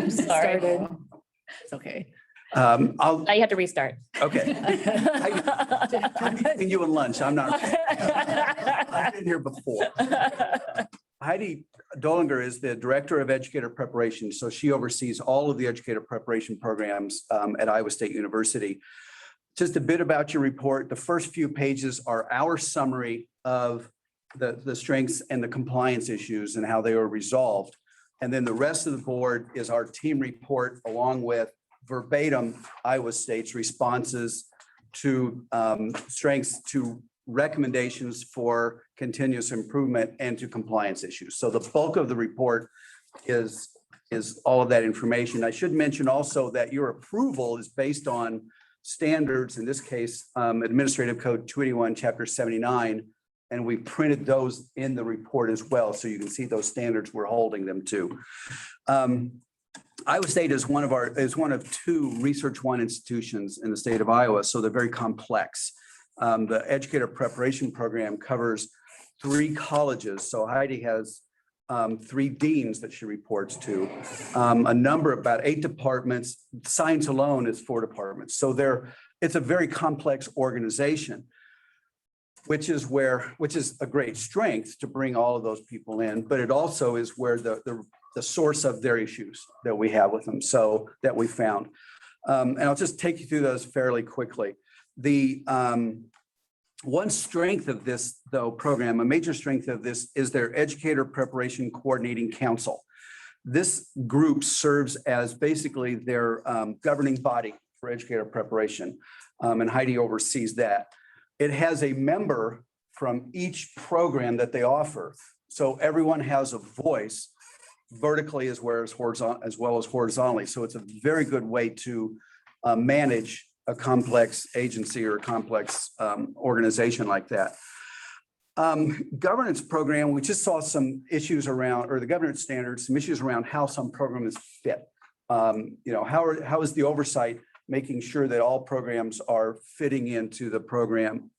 Oh, sorry. Started. It's okay. I'll, Now you have to restart. okay. I'm giving you a lunch. I'm not, I've been here before. Heidi Dolinger is the Director of Educator Preparation. So she oversees all of the educator preparation programs at Iowa State University. Just a bit about your report. The first few pages are our summary of the strengths and the compliance issues and how they were resolved. And then the rest of the board is our team report along with verbatim Iowa State's responses to strengths, to recommendations for continuous improvement and to compliance issues. So the bulk of the report is all of that information. I should mention also that your approval is based on standards, in this case, Administrative Code 281, Chapter 79, and we printed those in the report as well. So you can see those standards we're holding them to. Iowa State is one of two Research One institutions in the state of Iowa, so they're very complex. The educator preparation program covers 3 colleges. So Heidi has 3 deans that she reports to, a number, about 8 departments. Science alone is 4 departments. So it's a very complex organization, which is a great strength to bring all of those people in, but it also is where the source of their issues that we have with them, so that we found. And I'll just take you through those fairly quickly. The one strength of this, though, program, a major strength of this is their Educator Preparation Coordinating Council. This group serves as basically their governing body for educator preparation, and Heidi oversees that. It has a member from each program that they offer, so everyone has a voice vertically as well as horizontally. So it's a very good way to manage a complex agency or a complex organization like that. Governance program, we just saw some issues around, or the governance standards, some issues around how some programs fit. How is the oversight making sure that all programs are fitting into the program?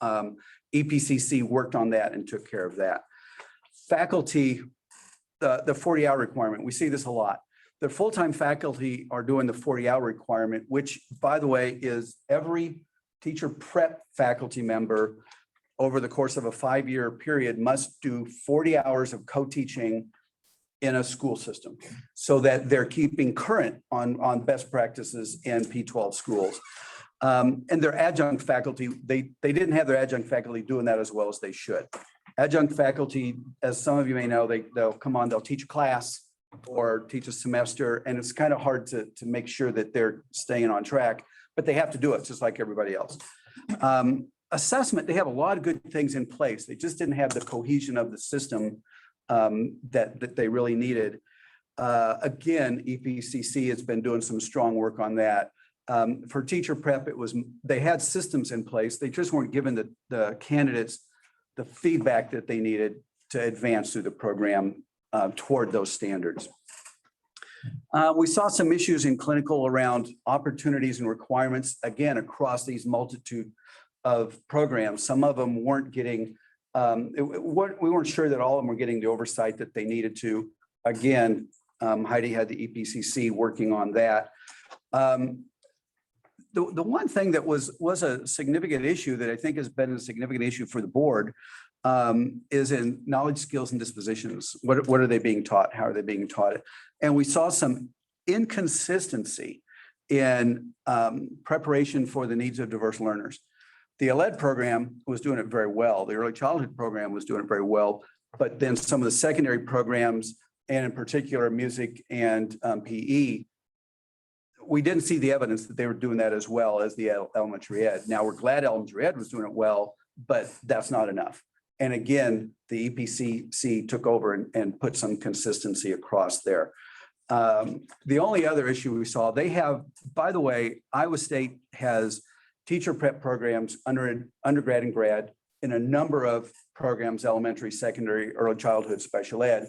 EPCC worked on that and took care of that. Faculty, the 40-hour requirement, we see this a lot. The full-time faculty are doing the 40-hour requirement, which, by the way, is every teacher prep faculty member over the course of a 5-year period must do 40 hours of co-teaching in a school system so that they're keeping current on best practices in P12 schools. And their adjunct faculty, they didn't have their adjunct faculty doing that as well as they should. Adjunct faculty, as some of you may know, they'll come on, they'll teach a class or teach a semester, and it's kind of hard to make sure that they're staying on track, but they have to do it just like everybody else. Assessment, they have a lot of good things in place. They just didn't have the cohesion of the system that they really needed. Again, EPCC has been doing some strong work on that. For teacher prep, they had systems in place. They just weren't giving the candidates the feedback that they needed to advance through the program toward those standards. We saw some issues in clinical around opportunities and requirements, again, across these multitude of programs. Some of them weren't getting, we weren't sure that all of them were getting the oversight that they needed to. Again, Heidi had the EPCC working on that. The one thing that was a significant issue that I think has been a significant issue for the board is in knowledge, skills, and dispositions. What are they being taught? How are they being taught it? And we saw some inconsistency in preparation for the needs of diverse learners. The ELED program was doing it very well. The early childhood program was doing it very well, but then some of the secondary programs, and in particular music and PE, we didn't see the evidence that they were doing that as well as the elementary ed. Now, we're glad elementary ed was doing it well, but that's not enough. And again, the EPCC took over and put some consistency across there. The only other issue we saw, they have, by the way, Iowa State has teacher prep programs undergrad and grad in a number of programs, elementary, secondary, early childhood, special ed.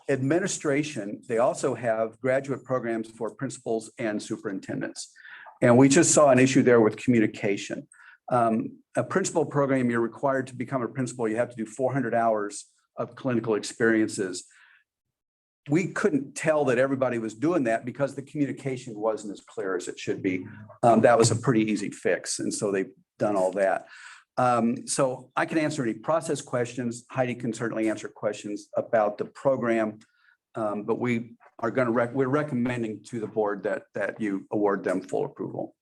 Administration, they also have graduate programs for principals and superintendents. And we just saw an issue there with communication. A principal program, you're required to become a principal, you have to do 400 hours of clinical experiences. we couldn't tell that everybody was doing that because the communication wasn't as clear as it should be. That was a pretty easy fix. And so they've done all that. So I can answer any process questions. Heidi can certainly answer questions about the program. But we are going to, we're recommending to the board that you award them full approval.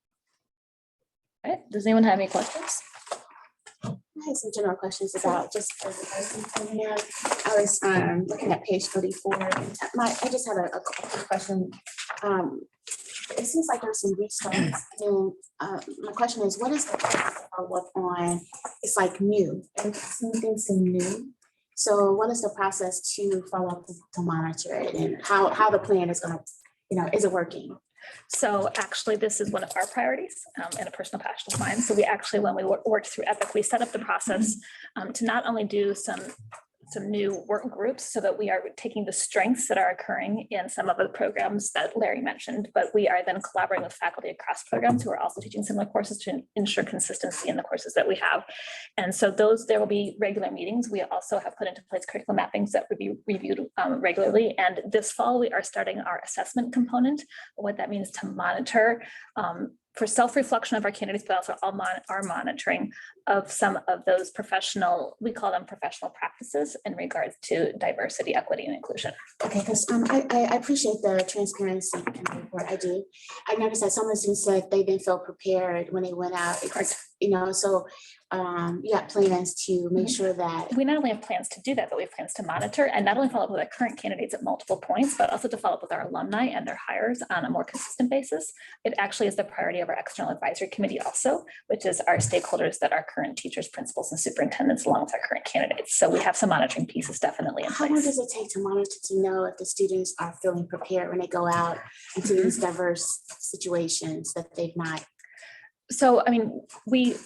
All right, does anyone have any questions? I have some general questions about just as a person. I was looking at page 34. I just had a quick question. It seems like there's some restarts. And my question is, what is the follow-up on? It's like new, and things seem new. So what is the process to follow up to monitor it, and how the plan is going to, is it working? So actually, this is one of our priorities and a personal passion of mine. So we actually, when we worked through EPIC, we set up the process to not only do some new work groups so that we are taking the strengths that are occurring in some of the programs that Larry mentioned, but we are then collaborating with faculty across programs who are also teaching similar courses to ensure consistency in the courses that we have. And so there will be regular meetings. We also have put into place curriculum mappings that would be reviewed regularly. And this fall, we are starting our assessment component. What that means to monitor for self-reflection of our candidates, but also our monitoring of some of those professional, we call them professional practices in regards to diversity, equity, and inclusion. Okay, because I appreciate the transparency in the report. I do. I noticed that some of the students said they didn't feel prepared when they went out. Because, so you got plans to make sure that we not only have plans to do that, but we have plans to monitor and not only follow up with our current candidates at multiple points, but also to follow up with our alumni and their hires on a more consistent basis. It actually is the priority of our external advisory committee also, which is our stakeholders that are current teachers, principals, and superintendents, along with our current candidates. So we have some monitoring pieces definitely in how long place. does it take to monitor to know if the students are feeling prepared when they go out into these diverse situations that they've not? So, I mean, we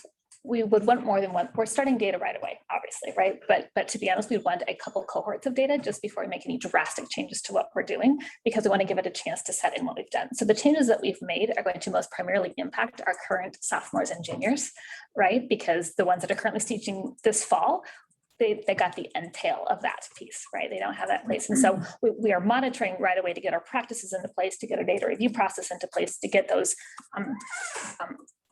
would want more than one. We're starting data right away, obviously, right? But to be honest, we want a couple cohorts of data just before we make any drastic changes to what we're doing, because we want to give it a chance to set in what we've done. So the changes that we've made are going to most primarily impact our current sophomores and juniors, right? Because the ones that are currently teaching this fall, they got the end tail of that piece, right? They don't have that place. And so we are monitoring right away to get our practices into place, to get our data review process into place, to get those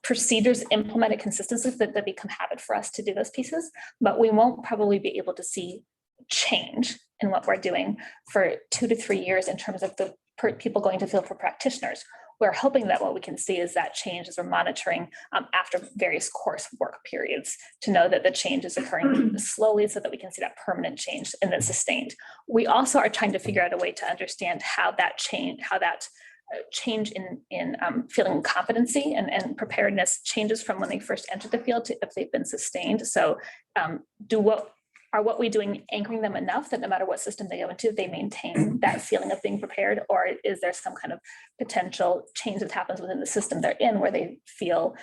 procedures implemented consistently that become habit for us to do those pieces, but we won't probably be able to see change in what we're doing for 2 to 3 years in terms of the people going to field for practitioners. We're hoping that what we can see is that change as we're monitoring after various course work periods to know that the change is occurring slowly so that we can see that permanent change and that's sustained. We also are trying to figure out a way to understand how that change in feeling competency and preparedness changes from when they first entered the field to if they've been sustained. So what we doing anchoring them enough that no matter what system they go into, they maintain that feeling of being prepared, or is there some kind of potential change that happens within the system they're in where they feel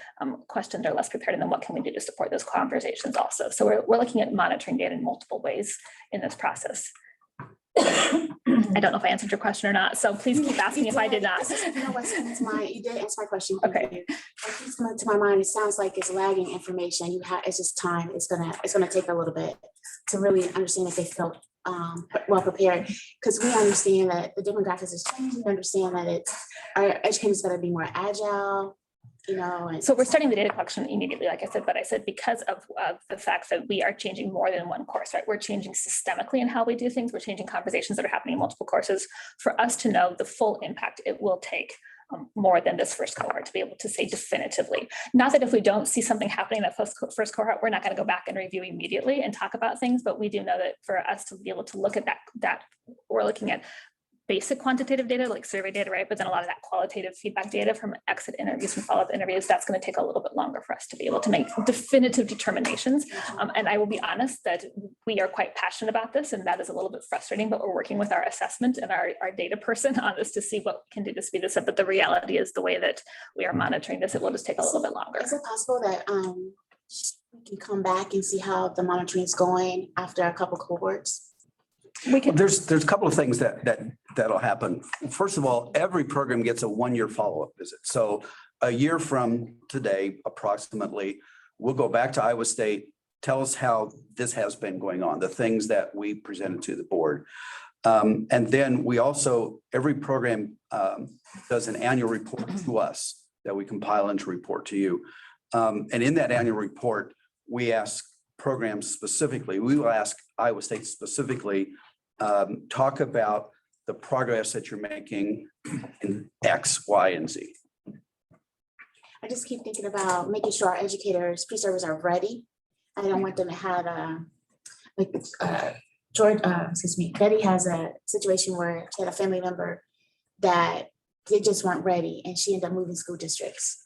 questioned or less prepared, and then what can we do to support those conversations also? So we're looking at monitoring data in multiple ways in this process. I don't know if I answered your question or not, so please keep asking if I did not. You did answer my question. Okay. What keeps coming to my mind, it sounds like it's lagging information. It's just time. It's gonna take a little bit to really understand if they felt well prepared, because we understand that the demographics is changing. We understand that our educators got to be more agile. And so we're starting the data collection immediately, like I said, but I said because of the fact that we are changing more than one course, right? We're changing systemically in how we do things. We're changing conversations that are happening in multiple courses. For us to know the full impact, it will take more than this first cohort to be able to say definitively. Not that if we don't see something happening in that first cohort, we're not going to go back and review immediately and talk about things, but we do know that for us to be able to look at that we're looking at basic quantitative data like survey data, right? But then a lot of that qualitative feedback data from exit interviews, from follow-up interviews, that's going to take a little bit longer for us to be able to make definitive determinations. And I will be honest that we are quite passionate about this, and that is a little bit frustrating, but we're working with our assessment and our data person on this to see what we can do to speed this up. But the reality is the way that we are monitoring this, it will just take a little bit longer. Is it possible that we can come back and see how the monitoring is going after a couple cohorts? There's a couple of things that'll happen. First of all, every program gets a 1-year follow-up visit. So a year from today, approximately, we'll go back to Iowa State, tell us how this has been going on, the things that we presented to the board. And then we also, every program does an annual report to us that we compile and to report to you. And in that annual report, we ask programs specifically, we will ask Iowa State specifically, talk about the progress that you're making in X, Y, and Z. I just keep thinking about making sure our educators, pre-service are ready. I don't want them to have Betty has a situation where she had a family member that they just weren't ready and she ended up moving school districts.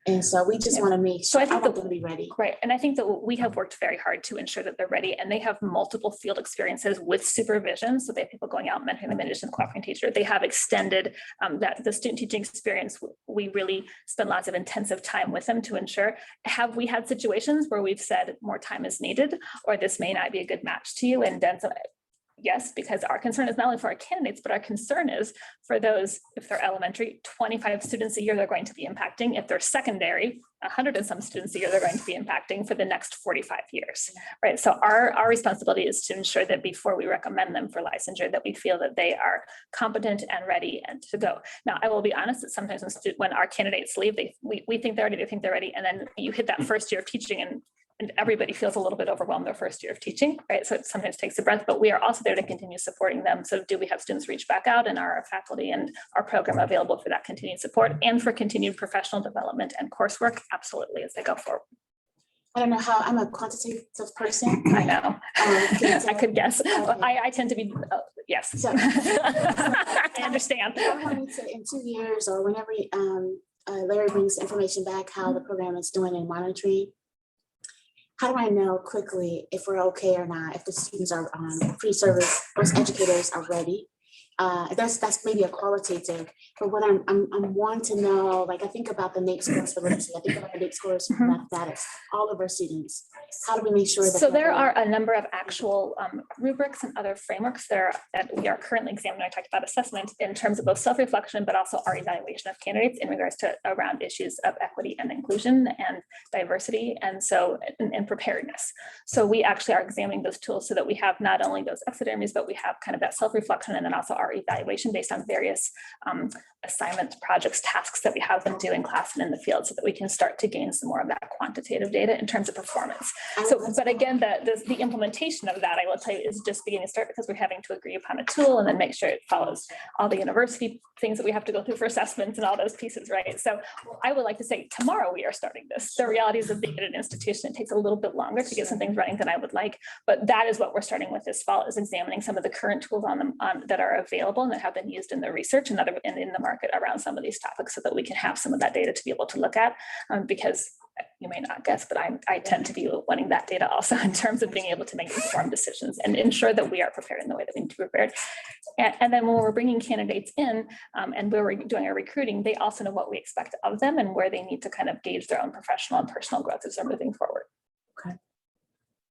And so we just want to make So sure I think want them to be ready. Right. And I think that we have worked very hard to ensure that they're ready, and they have multiple field experiences with supervision. So they have people going out and mentoring them in addition to the cooperating teacher. They have extended that the student teaching experience. We really spend lots of intensive time with them to ensure. Have we had situations where we've said more time is needed, or this may not be a good match to you? And then yes, because our concern is not only for our candidates, but our concern is for those, if they're elementary, 25 students a year they're going to be impacting. If they're secondary, 100 and some students a year they're going to be impacting for the next 45 years, right? So our responsibility is to ensure that before we recommend them for licensure, that we feel that they are competent and ready and to go. Now, I will be honest that sometimes when our candidates leave, we think they're ready, they think they're ready, and then you hit that first year of teaching and everybody feels a little bit overwhelmed their first year of teaching, right? So it sometimes takes a breath, but we are also there to continue supporting them. So do we have students reach back out, and our faculty and our program available for that continued support and for continued professional development and coursework? Absolutely, as they go forward. I don't know how, I'm a quantitative person. I know. I could guess. I tend to be, yes. So- I understand. I wanted to, in 2 years or whenever Larry brings information back, how the program is doing in monitoring. How do I know quickly if we're okay or not, if the students are pre-service, those educators are ready? That's maybe a qualitative, but what I'm wanting to know, like I think about the NAEP scores for literacy, I think about the NAEP scores for mathematics, all of our students. How do we make sure that? So there are a number of actual rubrics and other frameworks that we are currently examining. I talked about assessment in terms of both self-reflection, but also our evaluation of candidates in regards to around issues of equity and inclusion and diversity, and so and preparedness. So we actually are examining those tools so that we have not only those exit interviews, but we have kind of that self-reflection and then also our evaluation based on various assignments, projects, tasks that we have them do in class and in the field, so that we can start to gain some more of that quantitative data in terms of performance. So, but again, the implementation of that, I will tell you, is just beginning to start because we're having to agree upon a tool and then make sure it follows all the university things that we have to go through for assessments and all those pieces, right? So I would like to say tomorrow we are starting this. The reality is that being at an institution, it takes a little bit longer to get some things running than I would like, but that is what we're starting with this fall, is examining some of the current tools on them that are available and that have been used in the research and in the market around some of these topics, so that we can have some of that data to be able to look at, because you may not guess, but I tend to be wanting that data also in terms of being able to make informed decisions and ensure that we are prepared in the way that we need to be prepared. And then when we're bringing candidates in and where we're doing our recruiting, they also know what we expect of them and where they need to kind of gauge their own professional and personal growth as they're moving forward. Okay.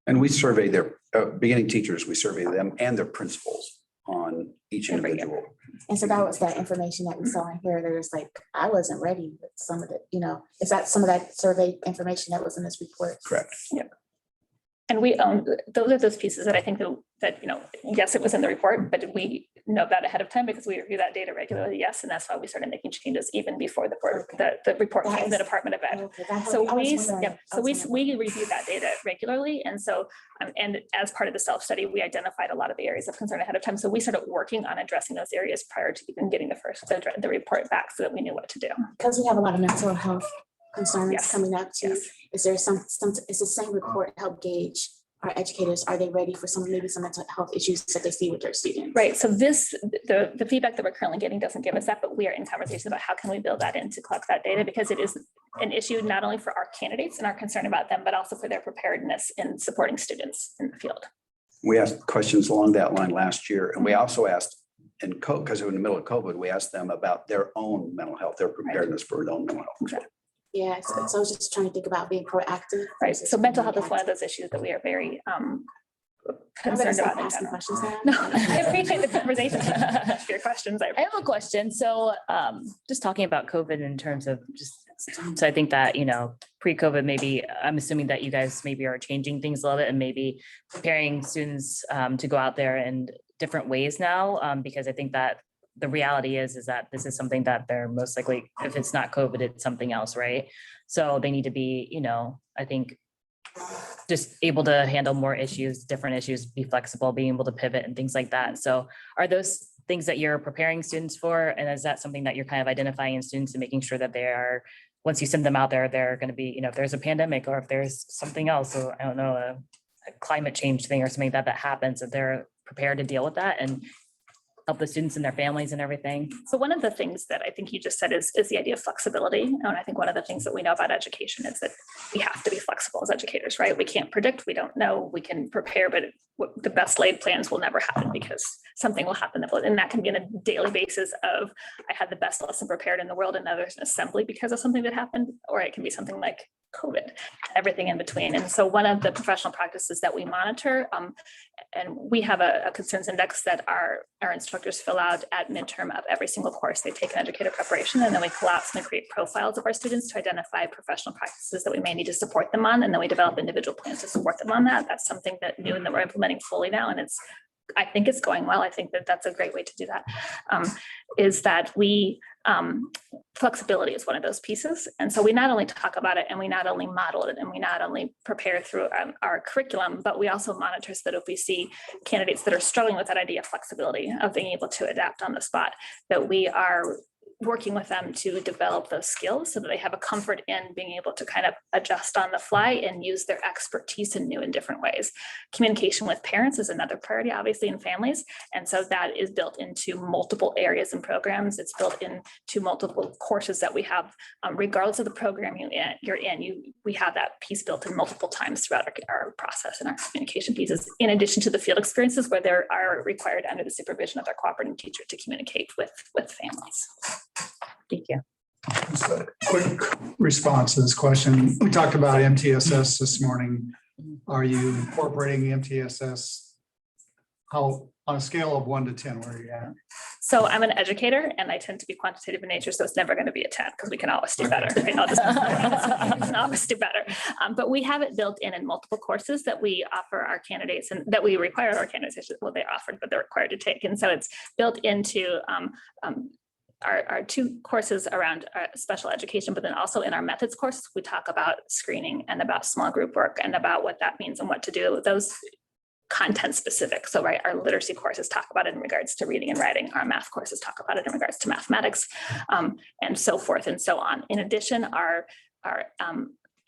And we survey their beginning teachers, we survey them and their principals on each individual. And so that was that information that we saw in here. There's like, I wasn't ready with some of the, is that some of that survey information that was in this report? Correct. Yep. And we own, those are those pieces that I think that yes, it was in the report, but we know that ahead of time because we review that data regularly. Yes, and that's why we started making changes even before the report came from the Department of Ed. Okay, So we review that data regularly, and so and as part of the self-study, we identified a lot of the areas of concern ahead of time. So we started working on addressing those areas prior to even getting the report back, so that we knew what to do. Because we have a lot of mental health concerns coming up too. Yes. Is there is the same report help gauge our educators? Are they ready for maybe some mental health issues that they see with their students? Right. So the feedback that we're currently getting doesn't give us that, but we are in conversation about how can we build that in to collect that data, because it is an issue not only for our candidates and our concern about them, but also for their preparedness in supporting students in the field. We asked questions along that line last year, and we also asked because in the middle of COVID, we asked them about their own mental health, their preparedness for their own mental health. Exactly. Yeah, so I was just trying to think about being proactive. Right. So mental health is one of those issues that we are very concerned about in general. Questions now. No, I appreciate the conversation. Your questions. I have a question. So just talking about COVID in terms of so I think that, pre-COVID, maybe I'm assuming that you guys maybe are changing things a little bit and maybe preparing students to go out there and different ways now, because I think that the reality is that this is something that they're most likely, if it's not COVID, it's something else, right? So they need to be, I think just able to handle more issues, different issues, be flexible, being able to pivot and things like that. So are those things that you're preparing students for? And is that something that you're kind of identifying in students and making sure that they are, once you send them out there, they're going to be, if there's a pandemic or if there's something else, or I don't know, a climate change thing or something that happens, that they're prepared to deal with that and help the students and their families and everything? So one of the things that I think you just said is the idea of flexibility. And I think one of the things that we know about education is that we have to be flexible as educators, right? We can't predict, we don't know, we can prepare, but the best laid plans will never happen because something will happen. And that can be on a daily basis of, I had the best lesson prepared in the world and now there's an assembly because of something that happened, or it can be something like COVID, everything in between. And so one of the professional practices that we monitor, and we have a concerns index that our instructors fill out at midterm of every single course they take in educator preparation. And then we collapse and create profiles of our students to identify professional practices that we may need to support them on. And then we develop individual plans to support them on that. That's something that new and that we're implementing fully now. And I think it's going well. I think that that's a great way to do that. Is that we, flexibility is one of those pieces. And so we not only talk about it and we not only model it and we not only prepare through our curriculum, but we also monitor so that if we see candidates that are struggling with that idea of flexibility, of being able to adapt on the spot, that we are working with them to develop those skills so that they have a comfort in being able to kind of adjust on the fly and use their expertise in new and different ways. Communication with parents is another priority, obviously, in families. And so that is built into multiple areas and programs. It's built into multiple courses that we have, regardless of the program you're in, we have that piece built in multiple times throughout our process and our communication pieces, in addition to the field experiences where they are required under the supervision of their cooperating teacher to communicate with families. Thank you. Just a quick response to this question. We talked about MTSS this morning. Are you incorporating the MTSS? How, on a scale of 1 to 10, where are you at? So I'm an educator and I tend to be quantitative in nature, so it's never going to be a 10 because we can always do better. Right? We can always do better. But we have it built in multiple courses that we offer our candidates and that we require our candidates, well, they offered, but they're required to take. And so it's built into our 2 courses around special education, but then also in our methods course, we talk about screening and about small group work and about what that means and what to do with those content specific. So right, our literacy courses talk about it in regards to reading and writing. Our math courses talk about it in regards to mathematics, and so forth and so on. In addition, our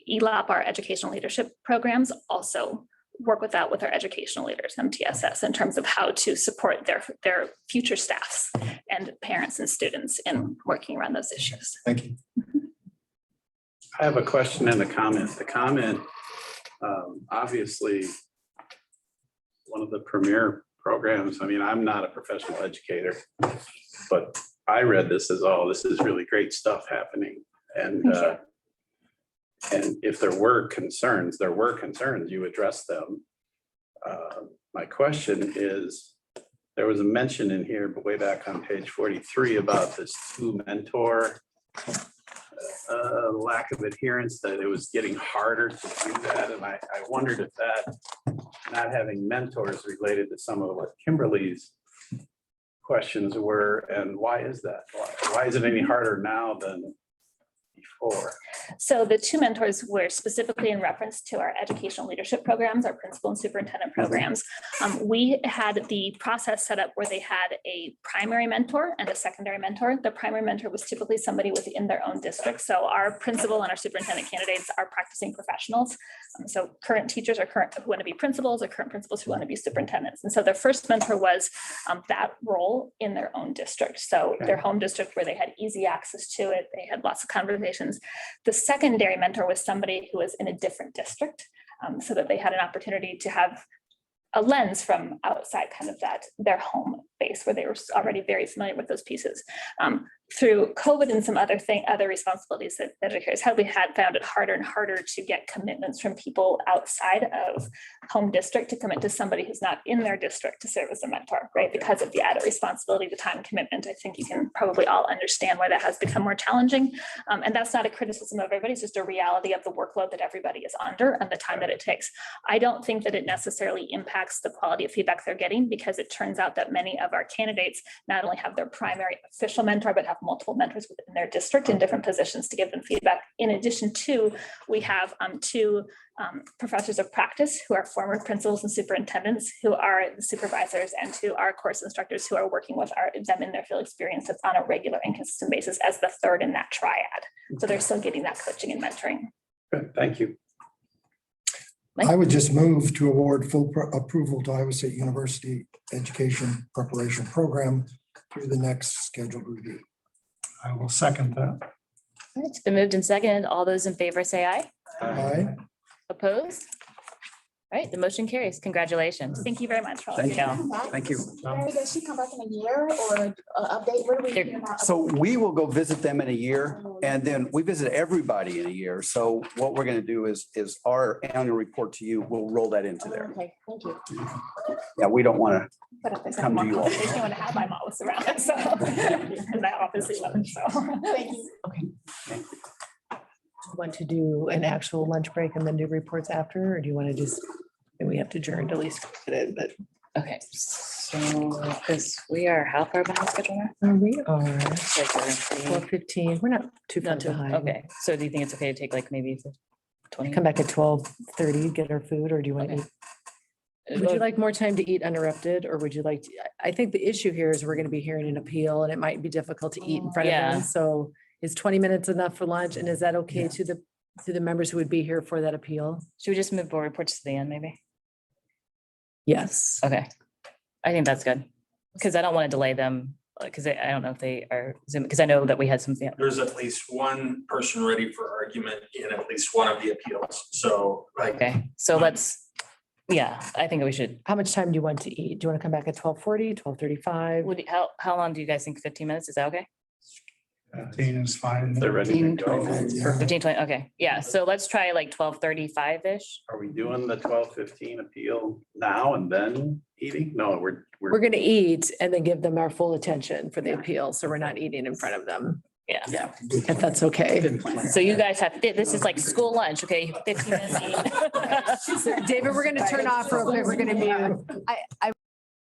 ELAP, our educational leadership programs, also work with that with our educational leaders, MTSS, in terms of how to support their future staffs and parents and students in working around those issues. Thank you. I have a question and a comment. The comment, obviously, one of the premier programs. I mean, I'm not a professional educator, but I read this as, oh, this is really great stuff happening. And if there were concerns, you address them. My question is, there was a mention in here, but way back on page 43 about this 2 mentor lack of adherence, that it was getting harder to do that. And I wondered if that not having mentors related to some of what Kimberly's questions were, and why is that? Why is it any harder now than before? So the 2 mentors were specifically in reference to our educational leadership programs, our principal and superintendent programs. We had the process set up where they had a primary mentor and a secondary mentor. The primary mentor was typically somebody within their own district. So our principal and our superintendent candidates are practicing professionals. So current teachers who want to be principals, or current principals who want to be superintendents. And so their first mentor was that role in their own district. So their home district, where they had easy access to it. They had lots of conversations. The secondary mentor was somebody who was in a different district, so that they had an opportunity to have a lens from outside kind of their home base where they were already very familiar with those pieces. Through COVID and some other responsibilities that educators had, we had found it harder and harder to get commitments from people outside of home district to commit to somebody who's not in their district to serve as a mentor, right? Because of the added responsibility, the time commitment. I think you can probably all understand why that has become more challenging. And that's not a criticism of everybody, it's just a reality of the workload that everybody is under and the time that it takes. I don't think that it necessarily impacts the quality of feedback they're getting, because it turns out that many of our candidates not only have their primary official mentor, but have multiple mentors within their district in different positions to give them feedback. In addition to, we have two professors of practice who are former principals and superintendents who are the supervisors, and to our course instructors who are working with them in their field experience that's on a regular and consistent basis as the third in that triad. So they're still getting that coaching and mentoring. Good, thank you. I would just move to award full approval to Iowa State University Education Preparation Program through the next scheduled review. I will second that. All right, it's been moved and seconded. All those in favor say aye. Aye. Opposed? All right, the motion carries. Congratulations. Thank you very much. for all of Thank your you. help. Thank you. Mary, does she come back in a year or update? What do we? They're- hear about? So we will go visit them in a year, and then we visit everybody in a year. So what we're going to do is our annual report to you, we'll roll that into there. Okay, thank you. Yeah, we don't want to, But if there's Come any to more you all. conversation you want to have, I'm always around, so. And I obviously love it, so. Thank you. Want to do an actual lunch break and then do reports after, or do you want to just, and we have to adjourn to at least get it, but Okay, so, because we are how far behind schedule now? we are It's like we're pretty- 12:15. We're not too far Not too- behind. Okay, so do you think it's okay to take like maybe 20? Come back at 12:30, get our food, or do you want to Okay. eat? Would you like more time to eat uninterrupted, or would you like, I think the issue here is we're going to be hearing an appeal and it might be difficult to eat in front of Yeah. them. So is 20 minutes enough for lunch? And is that okay to the members who would be here for that appeal? Should we just move board reports to the end, maybe? Yes. Okay, I think that's good, because I don't want to delay them, because I don't know if they are Zoom, because I know that we had some. There's at least one person ready for argument in at least one of the appeals. So like, Okay, so let's, yeah, I think we should, How much time do you want to eat? Do you want to come back at 12:40, 12:35? how long do you guys think? 15 minutes? Is that okay? 15 is fine. They're ready to go. 15, 20, okay, yeah, so let's try like 12:35-ish. Are we doing the 12:15 appeal now and then eating? No, We're going to eat and then give them our full attention for the appeal. So we're not eating in front of them, Yeah, if that's okay. so you guys have, this is like school lunch, okay? 15 minutes. David, we're going to turn off real quick. We're going to mute.